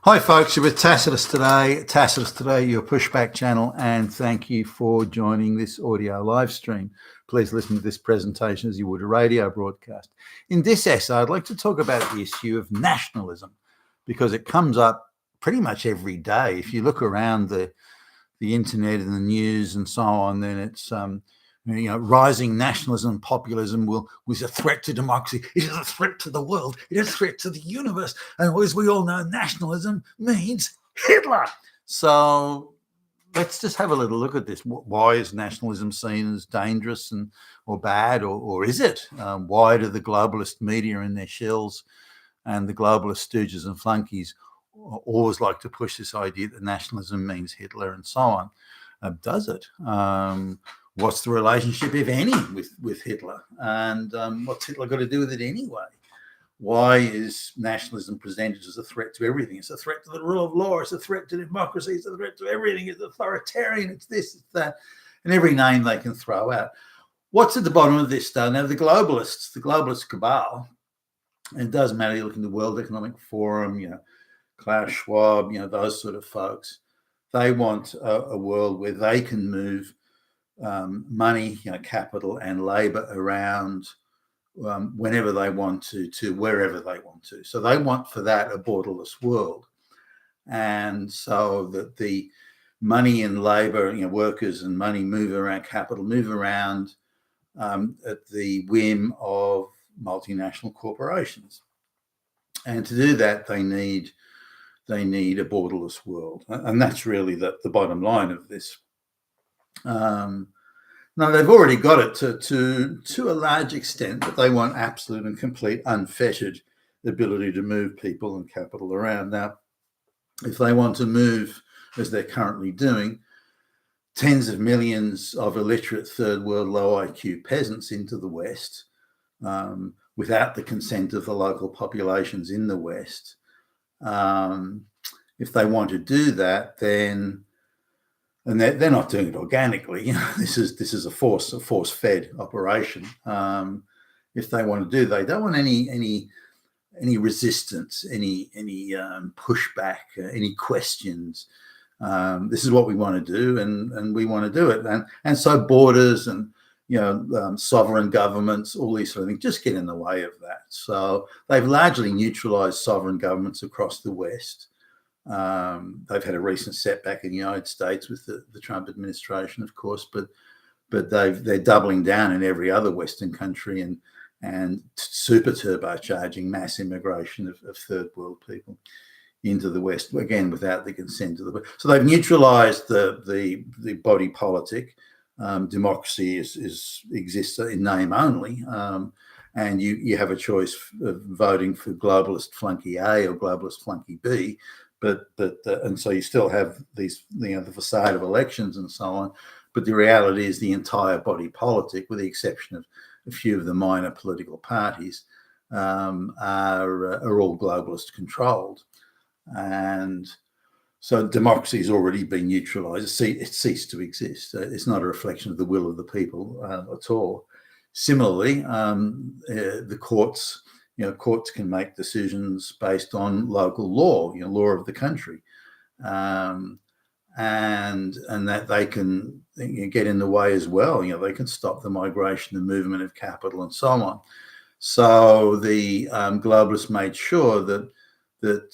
Hi folks, you're with Tacitus today. Tacitus today, your pushback channel, and thank you for joining this audio live stream. Please listen to this presentation as you would a radio broadcast. In this essay, I'd like to talk about the issue of nationalism because it comes up pretty much every day. If you look around the internet and the news and so on, then it's rising nationalism and populism was a threat to democracy. It is a threat to the world. It is a threat to the universe. And as we all know, nationalism means Hitler. So let's just have a little look at this. Why is nationalism seen as dangerous or bad, or is it? Why do the globalist media and their shills and the globalist stooges and flunkies always like to push this idea that nationalism means Hitler and so on? Does it? What's the relationship, if any, with Hitler? And what's Hitler got to do with it anyway? Why is nationalism presented as a threat to everything? It's a threat to the rule of law. It's a threat to democracy. It's a threat to everything. It's authoritarian. It's this, it's that, and every name they can throw out. What's at the bottom of this, though? Now, the globalist cabal, and it doesn't matter, you look in the World Economic Forum, Klaus Schwab, those sort of folks, they want a world where they can move money, capital and labor around whenever they want to wherever they want to. So they want for that a borderless world. And so that the money and labor, workers and money move around, capital move around at the whim of multinational corporations. And to do that, they need a borderless world. And that's really the bottom line of this. Now, they've already got it to a large extent, but they want absolute and complete unfettered ability to move people and capital around. Now, if they want to move, as they're currently doing, tens of millions of illiterate third world low IQ peasants into the West without the consent of the local populations in the West, if they want to do that, then, and they're not doing it organically, this is a force-fed operation. If they want to do, they don't want any resistance, any pushback, any questions. This is what we want to do, and we want to do it, and so borders and sovereign governments, all these sort of things, just get in the way of that. So they've largely neutralized sovereign governments across the West. They've had a recent setback in the United States with the Trump administration, of course, but they're doubling down in every other Western country and super turbocharging mass immigration of third world people into the West, again without the consent of the. So they've neutralized the body politic. Democracy exists in name only, and you have a choice of voting for globalist flunky A or globalist flunky B. But and so you still have these, the facade of elections and so on. But the reality is the entire body politic, with the exception of a few of the minor political parties, are all globalist controlled. And so democracy has already been neutralized. It ceased to exist. It's not a reflection of the will of the people at all. Similarly, the courts. Courts can make decisions based on local law, law of the country, and that they can get in the way as well. They can stop the migration, the movement of capital, and so on. So the globalists made sure that the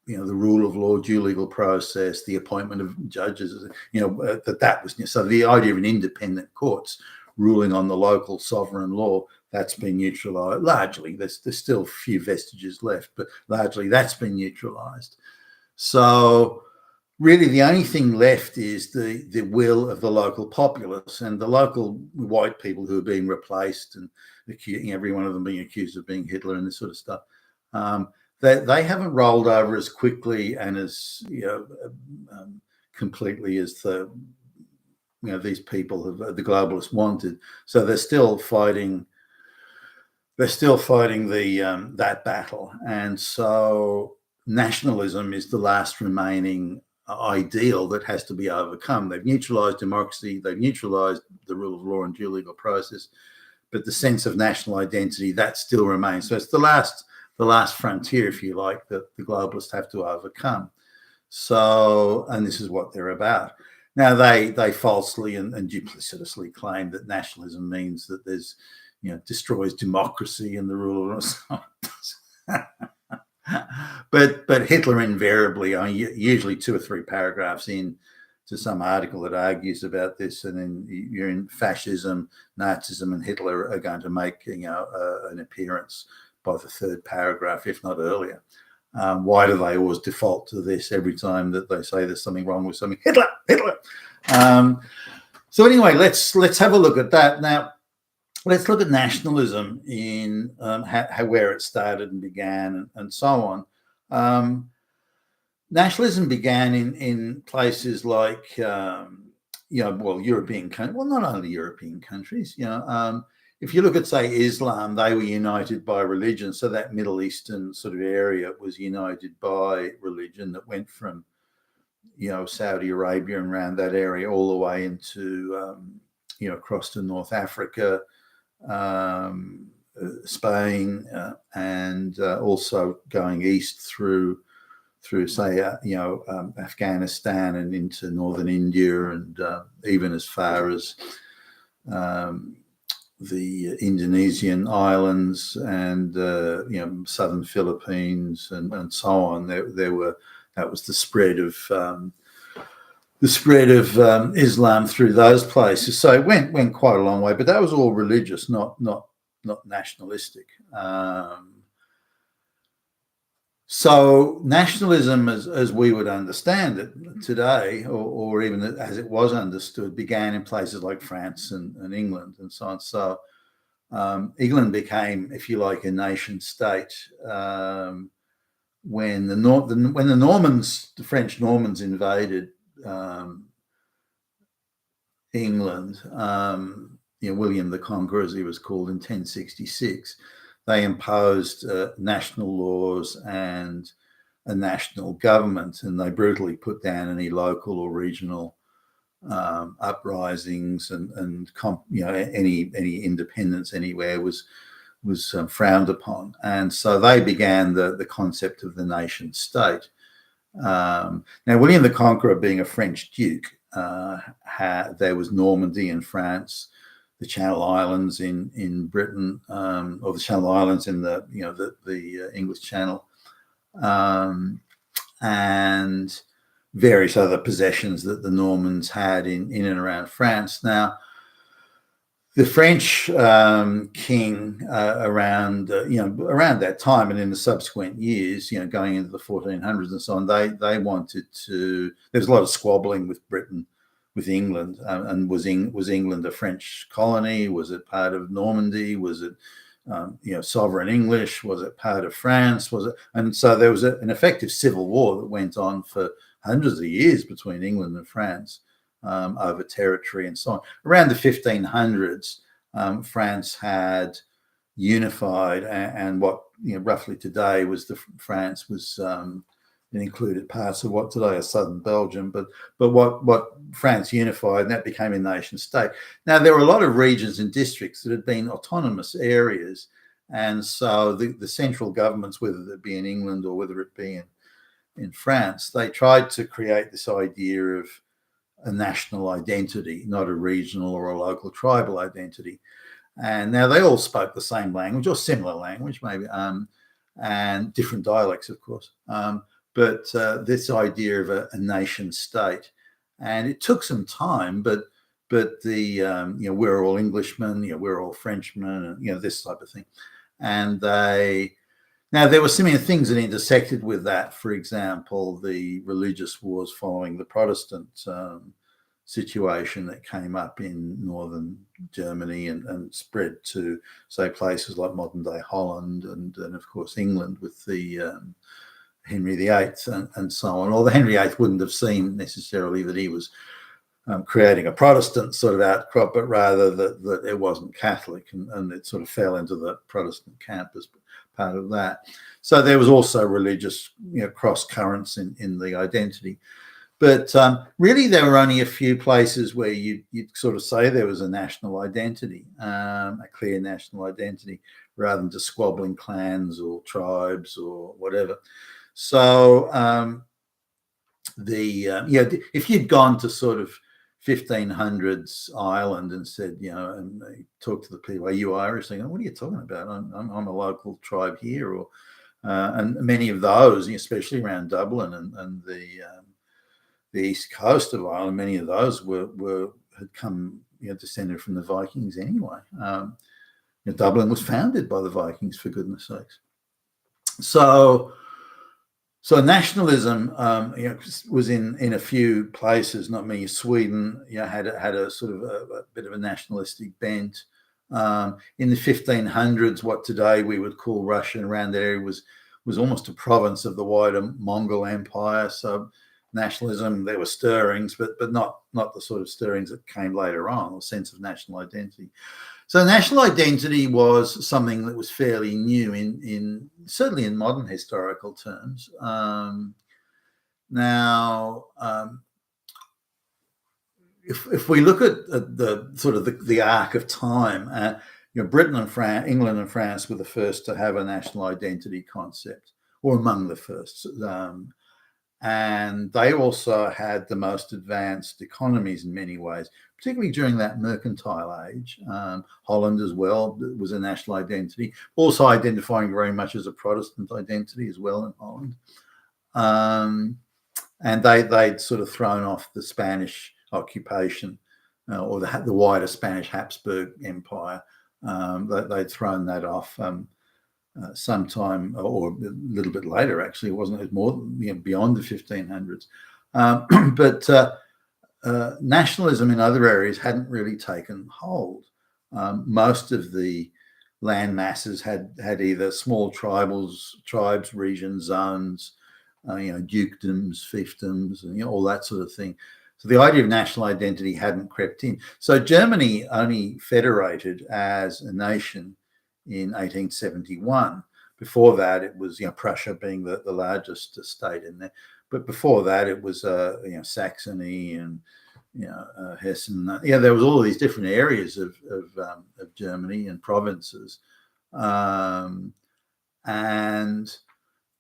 rule of law, due legal process, the appointment of judges, that was so the idea of an independent courts ruling on the local sovereign law. That's been neutralized largely. There's still a few vestiges left, but largely that's been neutralized. So really the only thing left is the will of the local populace, and the local white people who are being replaced and every one of them being accused of being Hitler and this sort of stuff. They haven't rolled over as quickly and as completely as these people the globalists wanted. So they're still fighting. They're still fighting that battle, and so nationalism is the last remaining ideal that has to be overcome. They've neutralized democracy, they've neutralized the rule of law and due legal process, but the sense of national identity, that still remains. So it's the last last frontier, if you like, that the globalists have to overcome. So, and this is what they're about. Now, they falsely and duplicitously claim that nationalism means that there's, destroys democracy and the rule of but Hitler invariably, usually 2 or 3 paragraphs in to some article that argues about this, and then you're in fascism, Nazism, and Hitler are going to make an appearance by the 3rd paragraph, if not earlier. Why do they always default to this every time that they say there's something wrong with something? Hitler. So anyway, let's have a look at that now. Let's look at nationalism in where it started and began, and so on. Nationalism began in places like European countries. Well, not only European countries. If you look at, say, Islam, they were united by religion. So that Middle Eastern sort of area was united by religion that went from, Saudi Arabia and around that area all the way into, across to North Africa, Spain, and also going east through say, Afghanistan and into northern India, and even as far as the Indonesian islands and southern Philippines and so on. That was the spread of Islam through those places. So it went quite a long way, but that was all religious, not nationalistic. So nationalism, as we would understand it today, or even as it was understood, began in places like France and England and so on. So England became, if you like, a nation state when the French Normans invaded England. William the Conqueror, as he was called, in 1066. They imposed national laws and a national government, and they brutally put down any local or regional uprisings, and any independence anywhere was frowned upon. And so they began the concept of the nation state. Now, William the Conqueror, being a French duke, there was Normandy in France, the Channel Islands in Britain, or the Channel Islands in the English Channel, and various other possessions that the Normans had in and around France. Now, the French king around that time and in the subsequent years, going into the 1400s and so on, they wanted to. There was a lot of squabbling with Britain, with England, and was England a French colony? Was it part of Normandy? Was it sovereign English? Was it part of France? Was it? And so there was an effective civil war that went on for hundreds of years between England and France over territory and so on. Around the 1500s, France had unified, and what roughly today was France was. It included parts of what today is southern Belgium, but what France unified, and that became a nation state. Now, there were a lot of regions and districts that had been autonomous areas, and so the central governments, whether it be in England or whether it be in France, they tried to create this idea of a national identity, not a regional or a local tribal identity. And now they all spoke the same language or similar language, maybe, and different dialects, of course. But this idea of a nation state, and it took some time, but the we're all Englishmen, we're all Frenchmen, and this type of thing. And now there were similar things that intersected with that. For example, the religious wars following the Protestant situation that came up in northern Germany and spread to, say, places like modern day Holland and of course England with the Henry VIII and so on. Although Henry VIII wouldn't have seen necessarily that he was creating a Protestant sort of outcrop, but rather that it wasn't Catholic, and it sort of fell into the Protestant camp as part of that. So there was also religious cross currents in the identity. But really, there were only a few places where you'd sort of say there was a national identity, a clear national identity. rather than just squabbling clans or tribes or whatever. So if you'd gone to sort of 1500s Ireland and said, and talk to the people, are you Irish? They go, what are you talking about? I'm a local tribe here, or and many of those, especially around Dublin and the east coast of Ireland, many of those had come descended from the Vikings anyway. Dublin was founded by the Vikings, for goodness sakes. So nationalism, was in a few places, not many. Sweden, had a sort of a bit of a nationalistic bent. In the 1500s, what today we would call Russia, around that area was almost a province of the wider Mongol Empire. So nationalism, there were stirrings, but not the sort of stirrings that came later on, or sense of national identity. So national identity was something that was fairly new in certainly in modern historical terms. If we look at the sort of the arc of time, Britain and England and France were the first to have a national identity concept, or among the first. And they also had the most advanced economies in many ways, particularly during that mercantile age. Holland as well was a national identity, also identifying very much as a Protestant identity as well in Holland. And they'd sort of thrown off the Spanish occupation or the wider Spanish Habsburg Empire. They'd thrown that off sometime, or a little bit later, actually. It was more beyond the 1500s. But nationalism in other areas hadn't really taken hold. Most of the land masses had either small tribes, regions, zones, dukedoms, fiefdoms, and all that sort of thing. So the idea of national identity hadn't crept in. So Germany only federated as a nation in 1871. Before that, it was Prussia being the largest state in there. But before that, it was Saxony and Hessen. There was all these different areas of Germany and provinces, and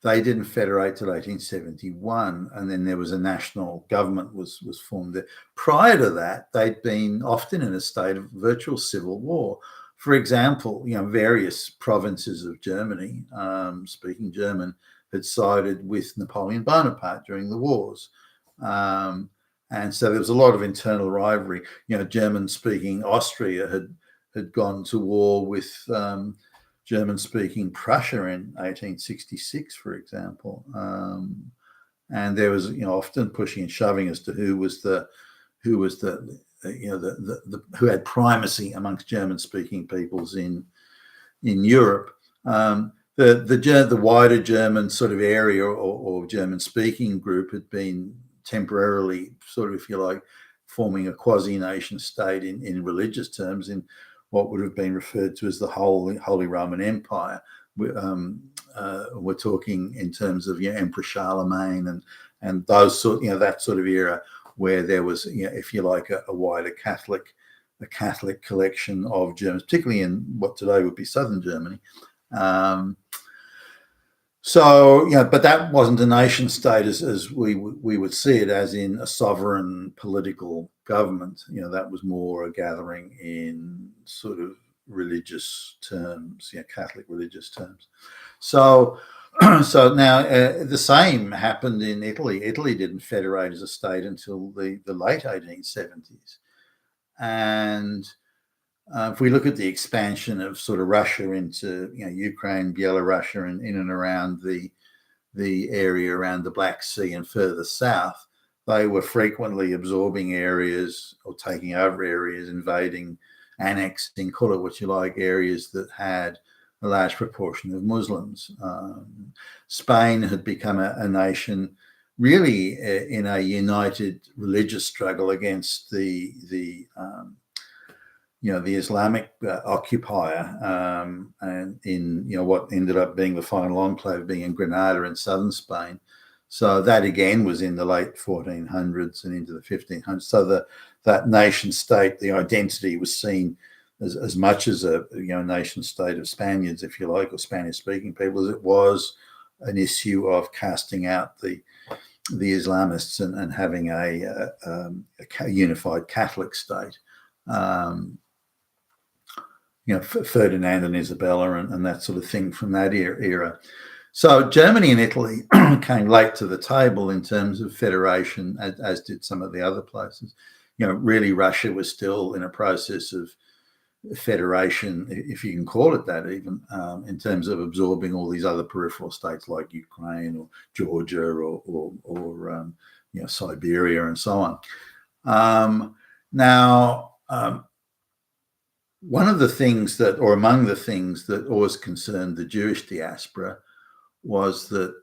they didn't federate till 1871, and then there was a national government was formed there. Prior to that, they'd been often in a state of virtual civil war. For example, various provinces of Germany, speaking German, had sided with Napoleon Bonaparte during the wars. And so there was a lot of internal rivalry. German-speaking Austria had gone to war with German-speaking Prussia in 1866, for example. And there was often pushing and shoving as to who had primacy amongst German-speaking peoples in Europe. The wider German sort of area or German-speaking group had been temporarily, sort of, if you like, forming a quasi-nation state in religious terms, in what would have been referred to as the Holy Roman Empire. We're talking in terms of Emperor Charlemagne and those sort, that sort of era, where there was, if you like, a wider Catholic collection of Germans, particularly in what today would be southern Germany. But that wasn't a nation state as we would see it, as in a sovereign political government. That was more a gathering in sort of religious terms, Catholic religious terms. So now the same happened in Italy. Italy didn't federate as a state until the late 1870s. And if we look at the expansion of sort of Russia into Ukraine, Belarus, and in and around the area around the Black Sea and further south, they were frequently absorbing areas or taking over areas, invading, annexing, call it what you like, areas that had a large proportion of Muslims. Spain had become a nation really in a united religious struggle against the Islamic occupier, and in what ended up being the final enclave being in Granada in southern Spain. So that again was in the late 1400s and into the 1500s. So that nation state, the identity was seen as much as a nation state of Spaniards, if you like, or Spanish-speaking people, as it was an issue of casting out the Islamists and having a unified Catholic state. Ferdinand and Isabella and that sort of thing from that era. So Germany and Italy came late to the table in terms of federation, as did some of the other places. Really Russia was still in a process of federation, if you can call it that, even in terms of absorbing all these other peripheral states like Ukraine or Georgia or Siberia and so on. One of the things among the things that always concerned the Jewish diaspora was that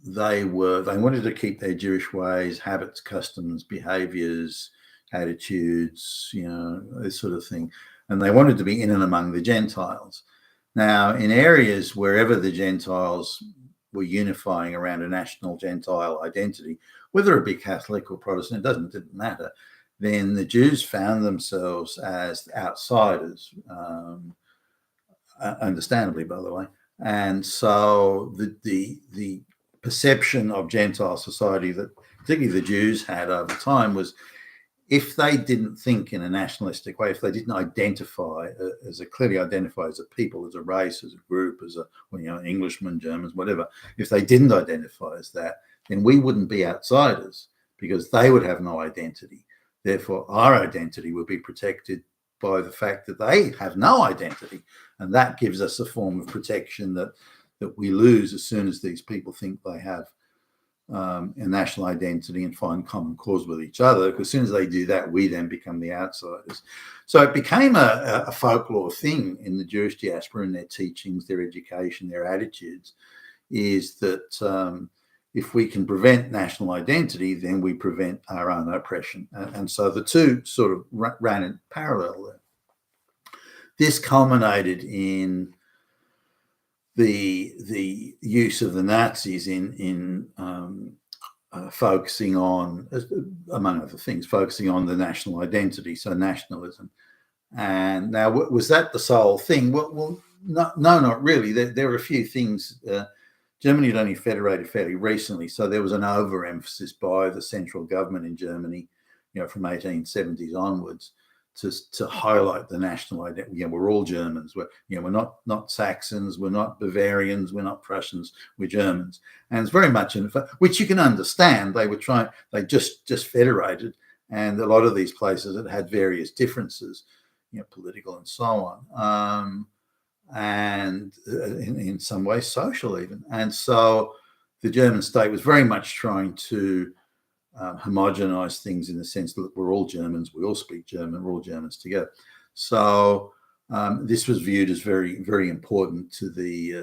they wanted to keep their Jewish ways, habits, customs, behaviors, attitudes, this sort of thing. And they wanted to be in and among the Gentiles. Now, in areas wherever the Gentiles were unifying around a national Gentile identity, whether it be Catholic or Protestant, it didn't matter, then the Jews found themselves as outsiders, understandably, by the way. And so the perception of Gentile society that particularly the Jews had over time was, if they didn't think in a nationalistic way, if they didn't identify clearly identify as a people, as a race, as a group, as Englishmen, Germans, whatever, if they didn't identify as that, then we wouldn't be outsiders because they would have no identity. Therefore, our identity would be protected by the fact that they have no identity. And that gives us a form of protection that we lose as soon as these people think they have a national identity and find common cause with each other. Because as soon as they do that, we then become the outsiders. So it became a folklore thing in the Jewish diaspora, in their teachings, their education, their attitudes, is that if we can prevent national identity, then we prevent our own oppression. And so the two sort of ran in parallel there. This culminated in the use of the Nazis in focusing on, among other things, focusing on the national identity, so nationalism. And now, was that the sole thing? Well, no, not really. There are a few things. Germany had only federated fairly recently, so there was an overemphasis by the central government in Germany, from 1870s onwards, to highlight the national identity. We're all Germans. We're not Saxons. We're not Bavarians. We're not Prussians. We're Germans. And it's very much which you can understand. They just federated, and a lot of these places had various differences, political and so on. And in some ways social even. And so the German state was very much trying to homogenize things in the sense that we're all Germans, we all speak German, we're all Germans together. So this was viewed as very, very important to the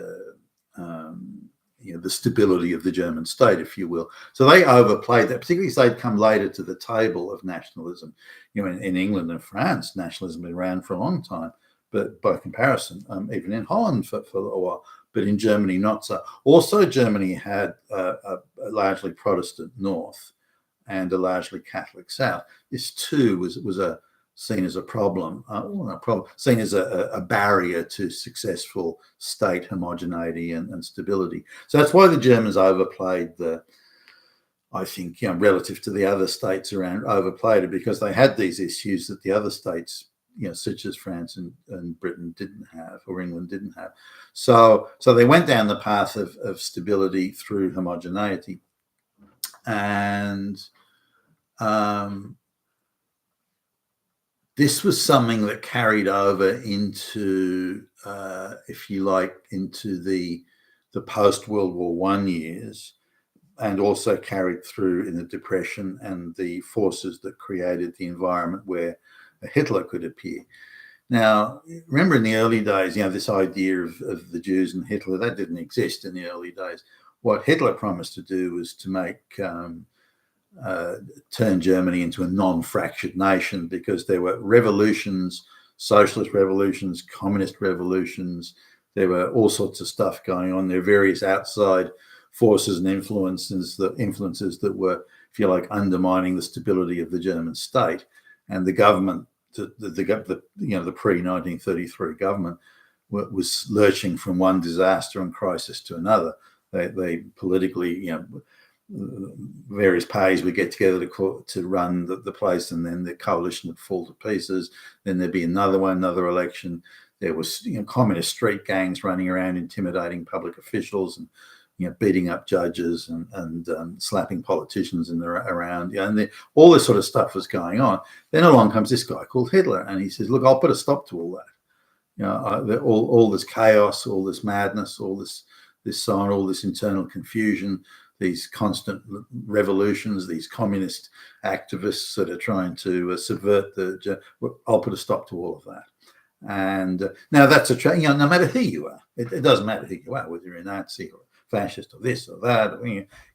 stability of the German state, if you will. So they overplayed that, particularly as they'd come later to the table of nationalism. In England and France, nationalism had been around for a long time. But by comparison, even in Holland for a while, but in Germany, not so. Also, Germany had a largely Protestant north and a largely Catholic south. This too was seen as a problem, seen as a barrier to successful state homogeneity and stability. So that's why the Germans overplayed I think, relative to the other states around, overplayed it, because they had these issues that the other states, such as France and Britain didn't have, or England didn't have. So they went down the path of stability through homogeneity. And this was something that carried over into, if you like, into the post-World War I years, and also carried through in the Depression and the forces that created the environment where Hitler could appear. Now, remember in the early days, this idea of the Jews and Hitler, that didn't exist in the early days. What Hitler promised to do was to make turn Germany into a non-fractured nation, because there were revolutions, socialist revolutions, communist revolutions. There were all sorts of stuff going on. There were various outside forces and influences that were, if you like, undermining the stability of the German state. And the government, the pre-1933 government was lurching from one disaster and crisis to another. They politically, various parties would get together to run the place, and then the coalition would fall to pieces. Then there'd be another election. There was communist street gangs running around intimidating public officials and beating up judges and slapping politicians around. And all this sort of stuff was going on. Then along comes this guy called Hitler, and he says, "Look, I'll put a stop to all that. All this chaos, all this madness, all this sign, all this internal confusion, these constant revolutions, these communist activists that are trying to subvert I'll put a stop to all of that." And now that's no matter who you are, it doesn't matter who you are, whether you're a Nazi or fascist or this or that.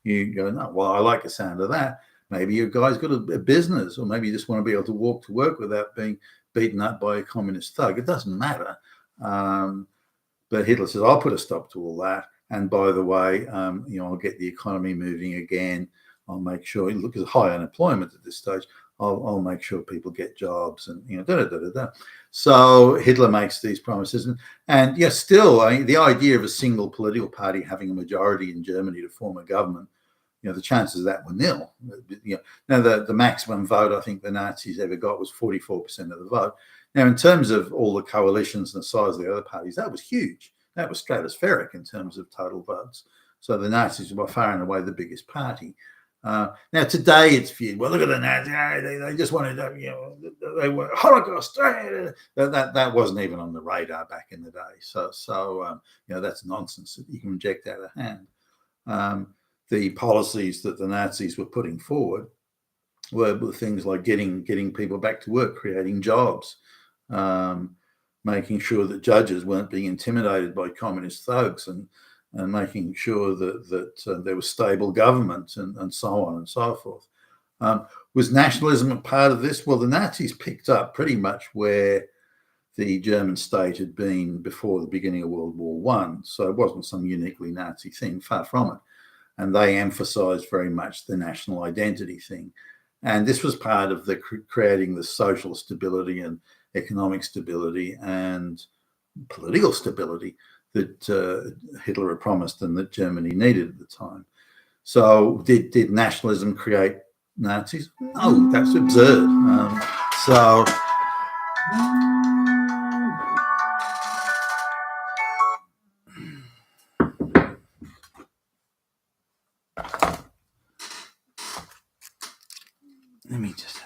You go, no, well, I like the sound of that. Maybe your guy's got a business, or maybe you just want to be able to walk to work without being beaten up by a communist thug. It doesn't matter. But Hitler says, I'll put a stop to all that. And by the way, I'll get the economy moving again. I'll make sure, look, there's high unemployment at this stage. I'll make sure people get jobs, and So Hitler makes these promises, and yes, still, the idea of a single political party having a majority in Germany to form a government, the chances of that were nil. Now the maximum vote I think the Nazis ever got was 44% of the vote. Now, in terms of all the coalitions and the size of the other parties, that was huge. That was stratospheric in terms of total votes. So the Nazis were by far and away the biggest party. Now today it's viewed, well, look at the Nazis, they just wanted to, they were Holocaust. That wasn't even on the radar back in the day. So that's nonsense that you can reject out of hand. The policies that the Nazis were putting forward were things like getting people back to work, creating jobs, making sure that judges weren't being intimidated by communist thugs, and making sure that there was stable government, and so on and so forth. Was nationalism a part of this? Well, the Nazis picked up pretty much where the German state had been before the beginning of World War I. So it wasn't some uniquely Nazi thing, far from it. And they emphasized very much the national identity thing. And this was part of the creating the social stability and economic stability and political stability that Hitler had promised and that Germany needed at the time. So did nationalism create Nazis? No, that's absurd. Let me just